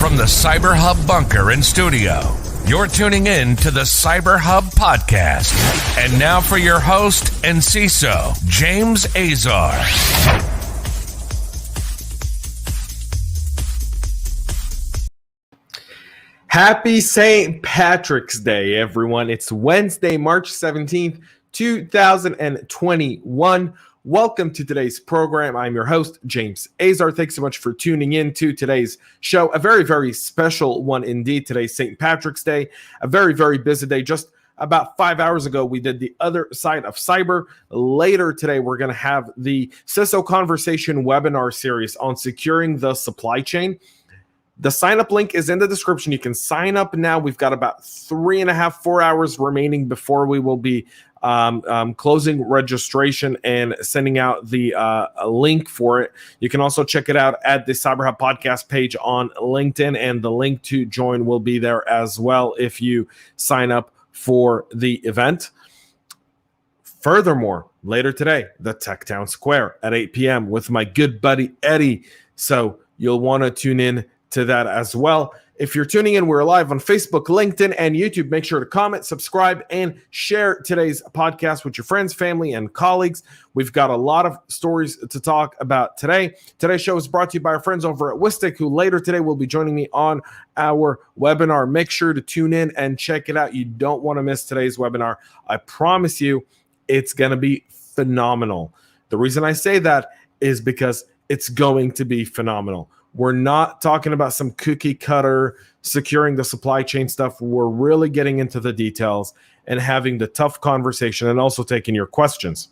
From the CyberHub bunker and studio, you're tuning in to the CyberHub podcast. And now for your host and CISO, James Azar. Happy St. Patrick's Day, everyone. It's Wednesday, March 17th, 2021. Welcome to today's program. I'm your host, James Azar. Thanks so much for tuning in to today's show. A very, very special one indeed. Today's St. Patrick's Day. A very, very busy day. Just about 5 hours ago, we did the other side of cyber. Later today, we're going to have the CISO Conversation webinar series on securing the supply chain. The sign-up link is in the description. You can sign up now. We've got about 4 hours remaining before we will be closing registration and sending out the link for it. You can also check it out at the CyberHub podcast page on LinkedIn, and the link to join will be there as well if you sign up for the event. Furthermore, later today, the Tech Town Square at 8 p.m. with my good buddy Eddie. So you'll want to tune in to that as well. If you're tuning in, we're live on Facebook, LinkedIn, and YouTube. Make sure to comment, subscribe, and share today's podcast with your friends, family, and colleagues. We've got a lot of stories to talk about today. Today's show is brought to you by our friends over at Wistic, who later today will be joining me on our webinar. Make sure to tune in and check it out. You don't want to miss today's webinar. I promise you, it's going to be phenomenal. The reason I say that is because it's going to be phenomenal. We're not talking about some cookie cutter securing the supply chain stuff. We're really getting into the details and having the tough conversation and also taking your questions.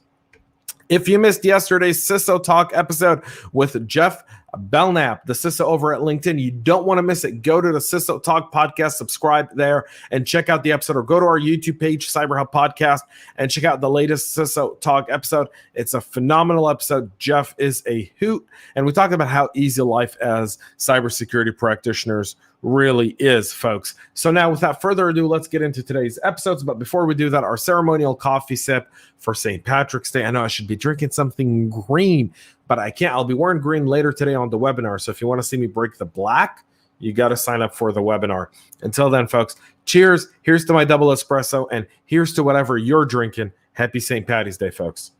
If you missed yesterday's CISO Talk episode with Jeff Belknap, the CISO over at LinkedIn, you don't want to miss it. Go to the CISO Talk podcast, subscribe there, and check out the episode, or go to our YouTube page, CyberHub Podcast, and check out the latest CISO Talk episode. It's a phenomenal episode. Jeff is a hoot, and we talked about how easy life as cybersecurity practitioners really is, folks. So now, without further ado, let's get into today's episodes. But before we do that, our ceremonial coffee sip for St. Patrick's Day. I know I should be drinking something green, but I can't. I'll be wearing green later today on the webinar. So if you want to see me break the black, you got to sign up for the webinar. Until then, folks, cheers. Here's to my double espresso, and here's to whatever you're drinking. Happy St. Patty's Day, folks.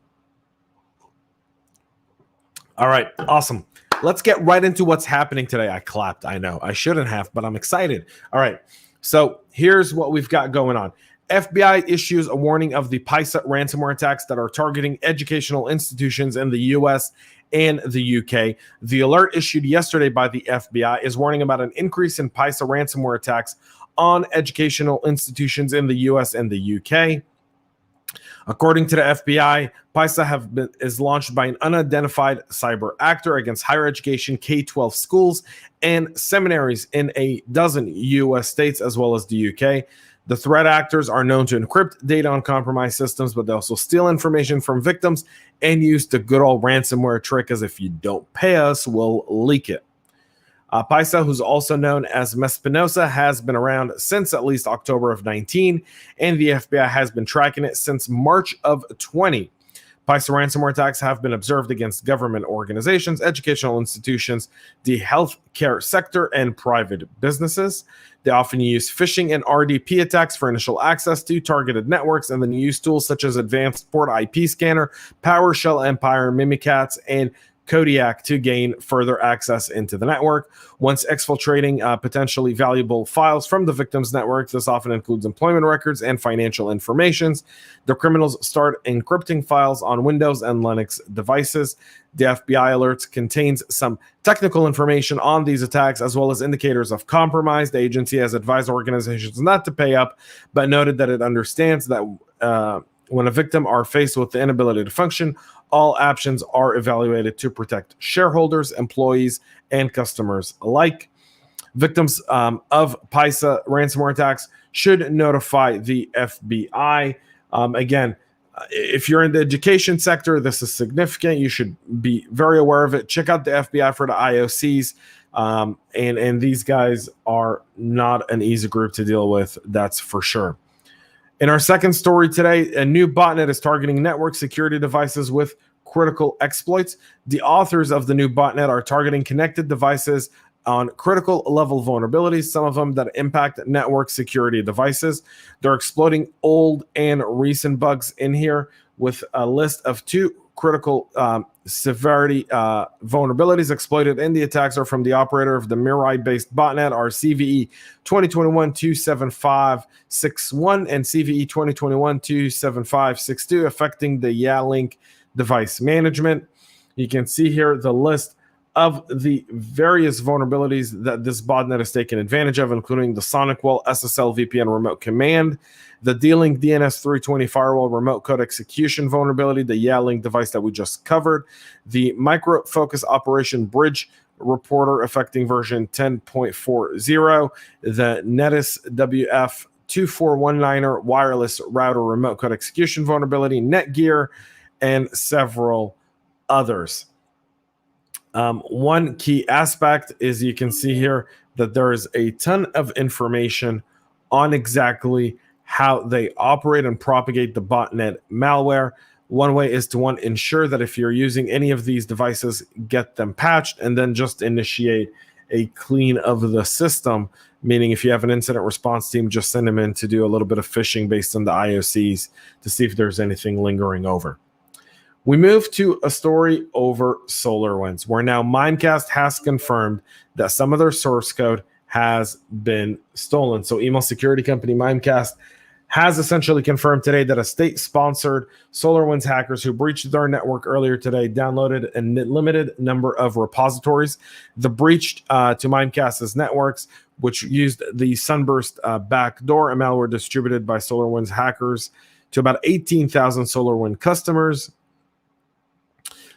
All right, awesome. Let's get right into what's happening today. I clapped. I know I shouldn't have, but I'm excited. All right. So here's what we've got going on. FBI issues a warning of the PYSA ransomware attacks that are targeting educational institutions in the US and the UK. The alert issued yesterday by the FBI is warning about an increase in PYSA ransomware attacks on educational institutions in the US and the UK. According to the FBI, PYSA is launched by an unidentified cyber actor against higher education K-12 schools and seminaries in a dozen U.S. states as well as the UK. The threat actors are known to encrypt data on compromised systems, but they also steal information from victims and use the good old ransomware trick, as if you don't pay us, we'll leak it. PYSA, who's also known as Mespinosa, has been around since at least October of 19, and the FBI has been tracking it since March of 20. PYSA ransomware attacks have been observed against government organizations, educational institutions, the healthcare sector, and private businesses. They often use phishing and RDP attacks for initial access to targeted networks, and then use tools such as Advanced Port IP Scanner, PowerShell Empire, Mimecast, and Kodiak to gain further access into the network. Once exfiltrating potentially valuable files from the victim's network, this often includes employment records and financial information. The criminals start encrypting files on Windows and Linux devices. The FBI alerts contains some technical information on these attacks, as well as indicators of compromise. The agency has advised organizations not to pay up, but noted that it understands that when a victim are faced with the inability to function, all options are evaluated to protect shareholders, employees, and customers alike. Victims of PYSA ransomware attacks should notify the FBI. Again, if you're in the education sector, this is significant. You should be very aware of it. Check out the FBI for the IOCs. And these guys are not an easy group to deal with, that's for sure. In our second story today, a new botnet is targeting network security devices with critical exploits. The authors of the new botnet are targeting connected devices on critical level vulnerabilities, some of them that impact network security devices. They're exploiting old and recent bugs in here with a list of 2 critical severity vulnerabilities exploited in the attacks are from the operator of the Mirai-based botnet, or CVE 2021-27561 and CVE 2021-27562, affecting the Yalink device management. You can see here the list of the various vulnerabilities that this botnet has taken advantage of, including the SonicWall SSL VPN remote command, the D-Link DNS 320 firewall remote code execution vulnerability, the Yalink device that we just covered, the Micro Focus Operation Bridge Reporter affecting version 10.40, the Netis WF 2419er wireless router remote code execution vulnerability, Netgear, and several others. One key aspect is you can see here that there is a ton of information on exactly how they operate and propagate the botnet malware. One way is to ensure that if you're using any of these devices, get them patched and then just initiate a clean of the system, meaning if you have an incident response team, just send them in to do a little bit of phishing based on the IOCs to see if there's anything lingering over. We move to a story over SolarWinds, where now Mimecast has confirmed that some of their source code has been stolen. So email security company Mimecast has essentially confirmed today that a state-sponsored SolarWinds hackers who breached their network earlier today downloaded a limited number of repositories. The breach to Mimecast's networks, which used the Sunburst backdoor, a malware distributed by SolarWinds hackers to about 18,000 SolarWinds customers.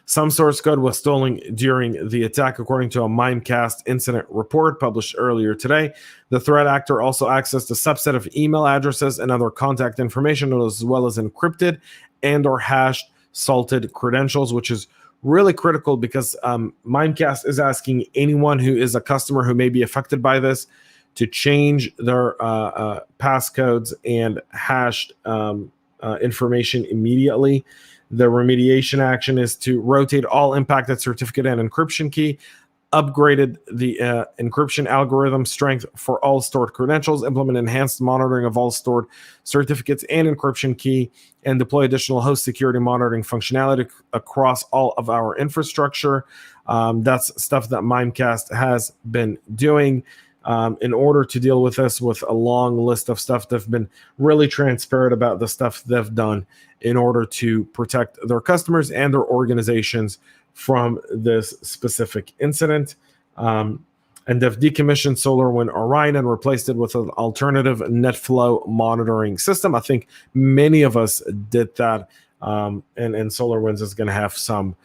Some source code was stolen during the attack, according to a Mimecast incident report published earlier today. The threat actor also accessed a subset of email addresses and other contact information, as well as encrypted and or hashed salted credentials, which is really critical because Mimecast is asking anyone who is a customer who may be affected by this to change their passcodes and hashed information immediately. The remediation action is to rotate all impacted certificate and encryption key, upgraded the encryption algorithm strength for all stored credentials, implement enhanced monitoring of all stored certificates and encryption key, and deploy additional host security monitoring functionality across all of our infrastructure. That's stuff that Mimecast has been doing in order to deal with this, with a long list of stuff. They've been really transparent about the stuff they've done in order to protect their customers and their organizations from this specific incident. And they've decommissioned SolarWinds Orion and replaced it with an alternative NetFlow monitoring system. I think many of us did that, and SolarWinds is going to have some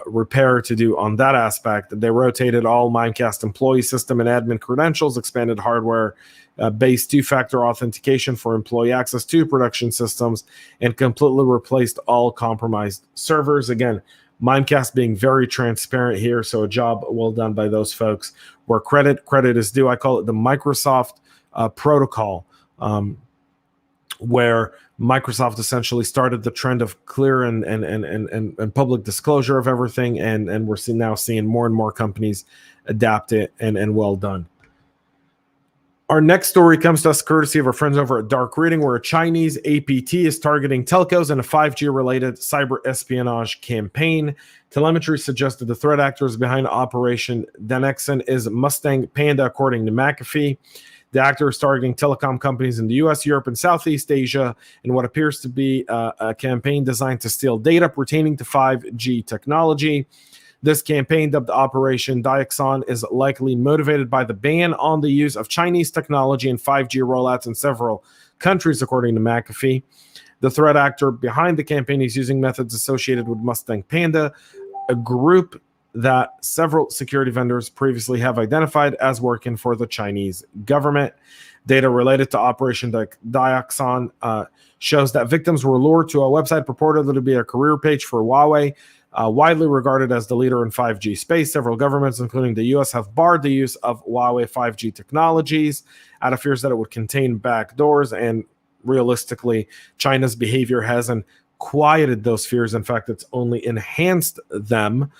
repair to do on that aspect. They rotated all Mimecast employee system and admin credentials, expanded hardware based 2-factor authentication for employee access to production systems, and completely replaced all compromised servers. Again, Mimecast being very transparent here, so a job well done by those folks. Where credit is due, I call it the Microsoft protocol, where Microsoft essentially started the trend of clear and public disclosure of everything, and we're now seeing more and more companies adapt it, and well done. Our next story comes to us courtesy of our friends over at Dark Reading, where a Chinese APT is targeting telcos in a 5G-related cyber-espionage campaign. Telemetry suggested the threat actors behind Operation Danexon is Mustang Panda, according to McAfee. The actor is targeting telecom companies in the US, Europe, and Southeast Asia in what appears to be a campaign designed to steal data pertaining to 5G technology. This campaign, dubbed Operation Danexon, is likely motivated by the ban on the use of Chinese technology in 5G rollouts in several countries, according to McAfee. The threat actor behind the campaign is using methods associated with Mustang Panda, a group that several security vendors previously have identified as working for the Chinese government. Data related to Operation Danexon shows that victims were lured to a website purportedly to be a career page for Huawei, widely regarded as the leader in 5G space. Several governments, including the US, have barred the use of Huawei 5G technologies out of fears that it would contain backdoors, and realistically, China's behavior hasn't quieted those fears. In fact, it's only enhanced them.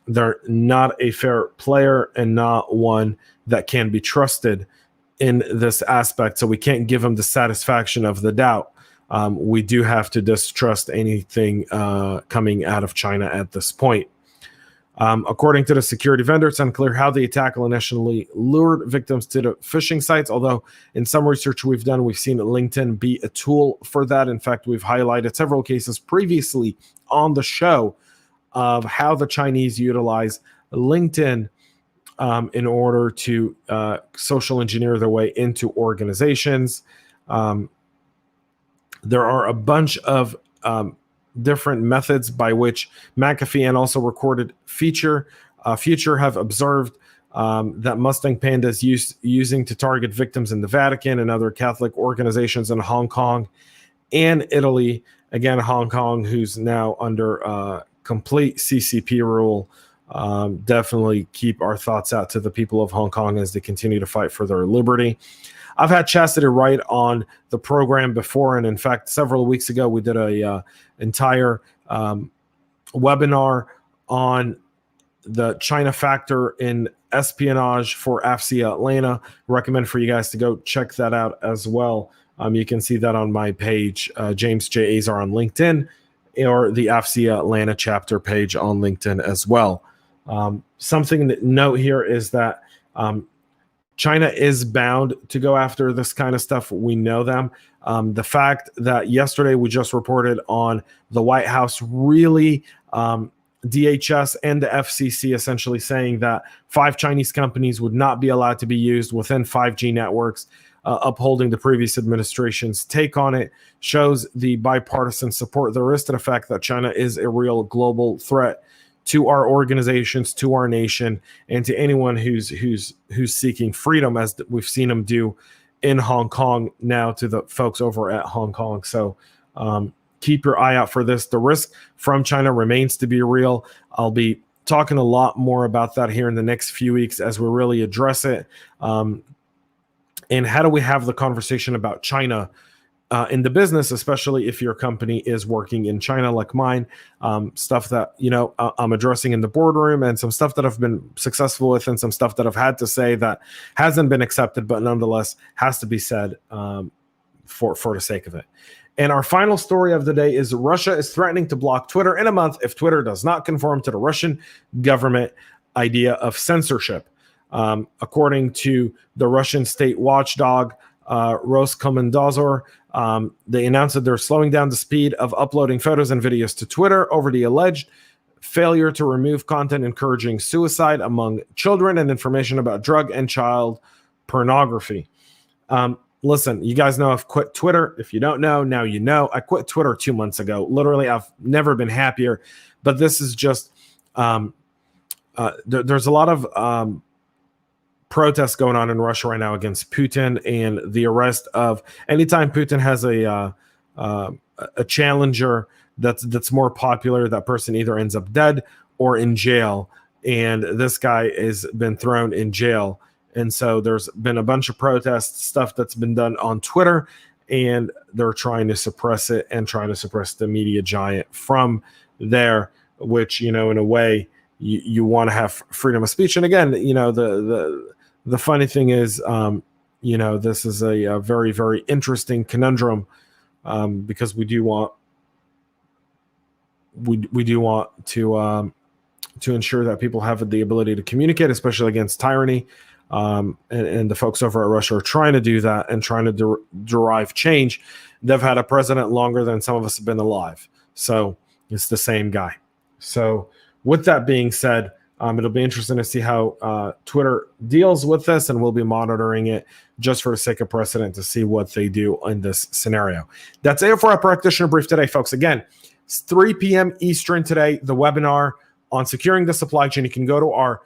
they're not a fair player and not one that can be trusted in this aspect. So we can't give them the satisfaction of the doubt. We do have to distrust anything coming out of China at this point. According to the security vendor, it's unclear how the attack initially lured victims to the phishing sites, although in some research we've done, we've seen LinkedIn be a tool for that. In fact, we've highlighted several cases previously on the show of how the Chinese utilize LinkedIn in order to social engineer their way into organizations. There are a bunch of different methods by which McAfee and also Recorded Future have observed that Mustang Panda is using to target victims in the Vatican and other Catholic organizations in Hong Kong and Italy. Again, Hong Kong, who's now under complete CCP rule. Definitely keep our thoughts out to the people of Hong Kong as they continue to fight for their liberty. I've had Chastity Wright on the program before, and in fact, several weeks ago, we did a entire webinar on the China factor in espionage for AFCIA Atlanta. Recommend for you guys to go check that out as well. You can see that on my page, James J. Azar on LinkedIn, or the AFCIA Atlanta chapter page on LinkedIn as well. Something to note here is that China is bound to go after this kind of stuff. We know them. The fact that yesterday we just reported on the White House really DHS and the FCC essentially saying that 5 Chinese companies would not be allowed to be used within 5G networks, upholding the previous administration's take on it, shows the bipartisan support there is to the fact that China is a real global threat to our organizations, to our nation, and to anyone who's seeking freedom, as we've seen them do in Hong Kong now to the folks over at Hong Kong. So keep your eye out for this. The risk from China remains to be real. I'll be talking a lot more about that here in the next few weeks as we really address it. And how do we have the conversation about China in the business, especially if your company is working in China like mine, stuff that, I'm addressing in the boardroom, and some stuff that I've been successful with, and some stuff that I've had to say that hasn't been accepted, but nonetheless has to be said for the sake of it. And our final story of the day is Russia is threatening to block Twitter in a month if Twitter does not conform to the Russian government idea of censorship. According to the Russian state watchdog, Roskomnadzor, they announced that they're slowing down the speed of uploading photos and videos to Twitter over the alleged failure to remove content encouraging suicide among children and information about drug and child pornography. Listen, you guys know I've quit Twitter. If you don't know, now you know. I quit Twitter 2 months ago. Literally, I've never been happier. But this is just there's a lot of protests going on in Russia right now against Putin, and the arrest of anytime Putin has a challenger that's more popular, that person either ends up dead or in jail, and this guy has been thrown in jail. And so there's been a bunch of protest stuff that's been done on Twitter, and they're trying to suppress it and trying to suppress the media giant from there, which, in a way you want to have freedom of speech. And again, the funny thing is, this is a very, very interesting conundrum, because we do want to ensure that people have the ability to communicate, especially against tyranny. And the folks over at Russia are trying to do that and trying to derive change. They've had a president longer than some of us have been alive. So it's the same guy. So with that being said, it'll be interesting to see how Twitter deals with this, and we'll be monitoring it just for the sake of precedent to see what they do in this scenario. That's it for our practitioner brief today, folks. Again, it's 3 p.m. Eastern today, the webinar on securing the supply chain. You can go to our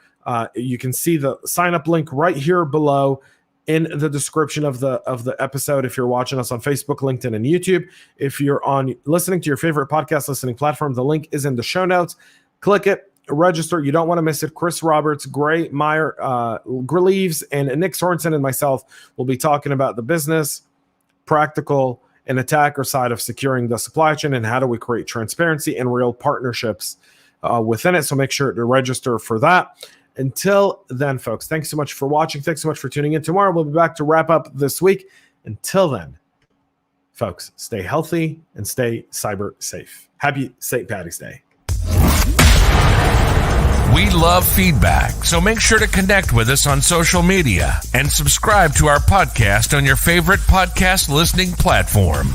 you can see the sign up link right here below in the description of the episode. If you're watching us on Facebook, LinkedIn, and YouTube, if you're listening to your favorite podcast listening platform, the link is in the show notes. Click it, register. You don't want to miss it. Chris Roberts, Gray Meyer, Greaves, and Nick Sorensen and myself will be talking about the business, practical, and attacker side of securing the supply chain, and how do we create transparency and real partnerships within it. So make sure to register for that. Until then, folks, thanks so much for watching. Thanks so much for tuning in. Tomorrow, we'll be back to wrap up this week. Until then, folks, stay healthy and stay cyber safe. Happy St. Paddy's Day. We love feedback, so make sure to connect with us on social media and subscribe to our podcast on your favorite podcast listening platform.